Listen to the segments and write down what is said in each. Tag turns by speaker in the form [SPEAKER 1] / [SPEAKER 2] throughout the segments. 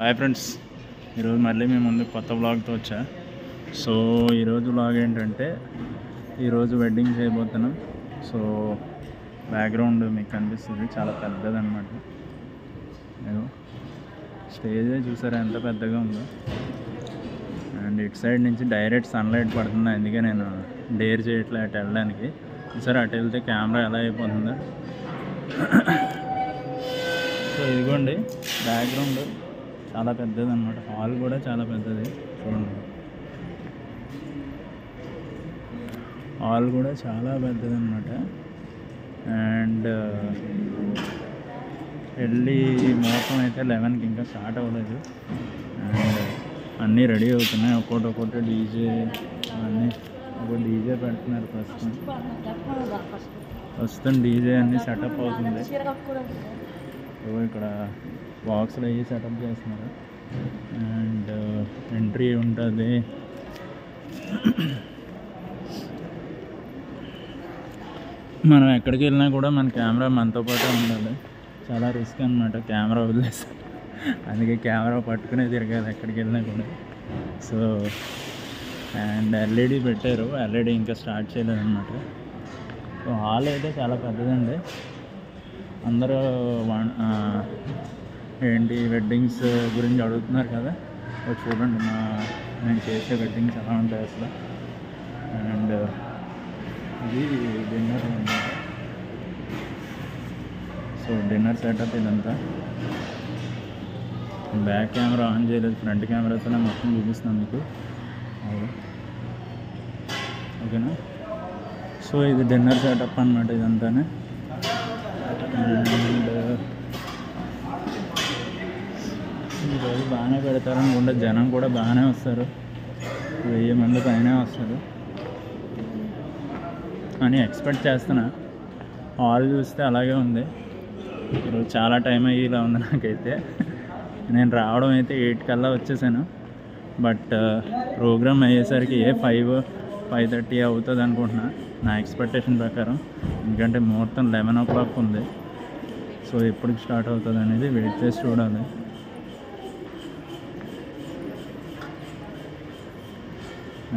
[SPEAKER 1] Hi friends, ఈరోజు మళ్ళీ మేము ముందు కొత్త వ్లాగ్తో వచ్చా. సో ఈరోజు వ్లాగ్ ఏంటంటే ఈరోజు వెడ్డింగ్ చేయబోతున్నాం. సో బ్యాక్గ్రౌండ్ మీకు కనిపిస్తుంది, చాలా పెద్దదన్నమాట. స్టేజే చూసారా ఎంత పెద్దగా ఉందో. అండ్ ఇటు సైడ్ నుంచి డైరెక్ట్ సన్లైట్ పడుతుంది, అందుకే నేను డేర్ చేయట్లే అటు వెళ్ళడానికి. సరే అటు వెళ్తే కెమెరా ఎలా అయిపోతుందో. సో ఇదిగోండి బ్యాక్గ్రౌండ్ చాలా పెద్దది అనమాట. హాల్ కూడా చాలా పెద్దది, చూడండి. హాల్ కూడా చాలా పెద్దది అనమాట. అండ్ పెళ్ళి ముహూర్తం అయితే 11కి ఇంకా స్టార్ట్ అవ్వలేదు. అండ్ అన్నీ రెడీ అవుతున్నాయి, ఒక్కొక్కటి డీజే అన్నీ. ఒక డీజే పెడుతున్నారు ప్రస్తుతం డీజే అన్నీ సెటప్ అవుతుంది. సో ఇక్కడ బాక్స్లో అయ్యి సెటప్ చేస్తున్నారు. అండ్ ఎంట్రీ ఉంటుంది. మనం ఎక్కడికి వెళ్ళినా కూడా మన కెమెరా మనతో పాటే ఉండాలి. చాలా రిస్క్ అనమాట కెమెరా వదిలేసి, అందుకే కెమెరా పట్టుకునే తిరగాలి ఎక్కడికి వెళ్ళినా కూడా. సో అండ్ ఎల్ఈడి పెట్టారు, ఎల్ఈడి ఇంకా స్టార్ట్ చేయలేదు అనమాట. సో హాల్ అయితే చాలా పెద్దదండి. అందరూ ఏంటి వెడ్డింగ్స్ గురించి అడుగుతున్నారు కదా, చూడండి నేను చేసే వెడ్డింగ్స్ ఎలా ఉంటాయి అసలు. అండ్ ఇది డిన్నర్ అన్నమాట. సో డిన్నర్ సెటప్ ఇదంతా. బ్యాక్ కెమెరా ఆన్ చేయలేదు, ఫ్రంట్ కెమెరాతోనే మొత్తం చూపిస్తాను మీకు, ఓకేనా. సో ఇది డిన్నర్ సెటప్ అన్నమాట ఇదంతానే. అండ్ ఈరోజు బాగానే పెడతారు అనుకుంటే, జనం కూడా బాగానే వస్తారు, 1000 మంది పైనే వస్తారు అని ఎక్స్పెక్ట్ చేస్తున్నా. హాల్ చూస్తే అలాగే ఉంది. ఈరోజు చాలా టైం అయ్యేలా ఉంది నాకైతే. నేను రావడం అయితే 8 కల్లా వచ్చేసాను, బట్ ప్రోగ్రామ్ అయ్యేసరికి 5:30 అవుతుంది అనుకుంటున్నా నా ఎక్స్పెక్టేషన్ ప్రకారం. ఎందుకంటే ముహూర్తం 11 o'clock ఉంది. సో ఎప్పటికి స్టార్ట్ అవుతుంది అనేది వెయిట్ చేసి చూడాలి.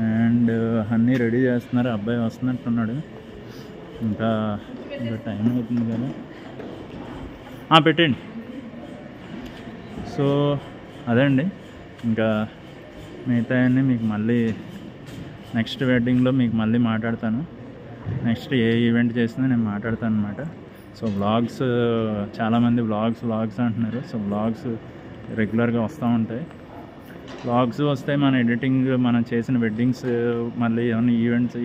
[SPEAKER 1] అండ్ అన్నీ రెడీ చేస్తున్నారు, అబ్బాయి వస్తున్నట్టున్నాడు. ఇంకా టైం అవుతుంది కదా, పెట్టండి. సో అదండి, ఇంకా మిగతా అన్నీ మీకు మళ్ళీ నెక్స్ట్ వెడ్డింగ్లో మీకు మళ్ళీ మాట్లాడతాను. నెక్స్ట్ ఏ ఈవెంట్ చేసినా నేను మాట్లాడతాను అనమాట. సో వ్లాగ్స్, చాలామంది వ్లాగ్స్ అంటున్నారు. సో వ్లాగ్స్ రెగ్యులర్గా వస్తూ ఉంటాయి. వ్లాగ్స్ వస్తే మన ఎడిటింగ్, మనం చేసిన వెడ్డింగ్స్, మళ్ళీ ఏమైనా ఈవెంట్స్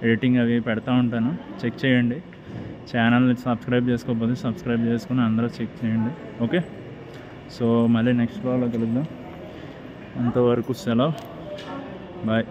[SPEAKER 1] ఎడిటింగ్ అవి పెడతా ఉంటాను. చెక్ చేయండి. ఛానల్ని సబ్స్క్రైబ్ చేసుకోకపోతే సబ్స్క్రైబ్ చేసుకుని అందరూ చెక్ చేయండి, ఓకే. సో మళ్ళీ నెక్స్ట్ వ్లాగ్లో కలుద్దాం. అంతవరకు సెలవు, బాయ్.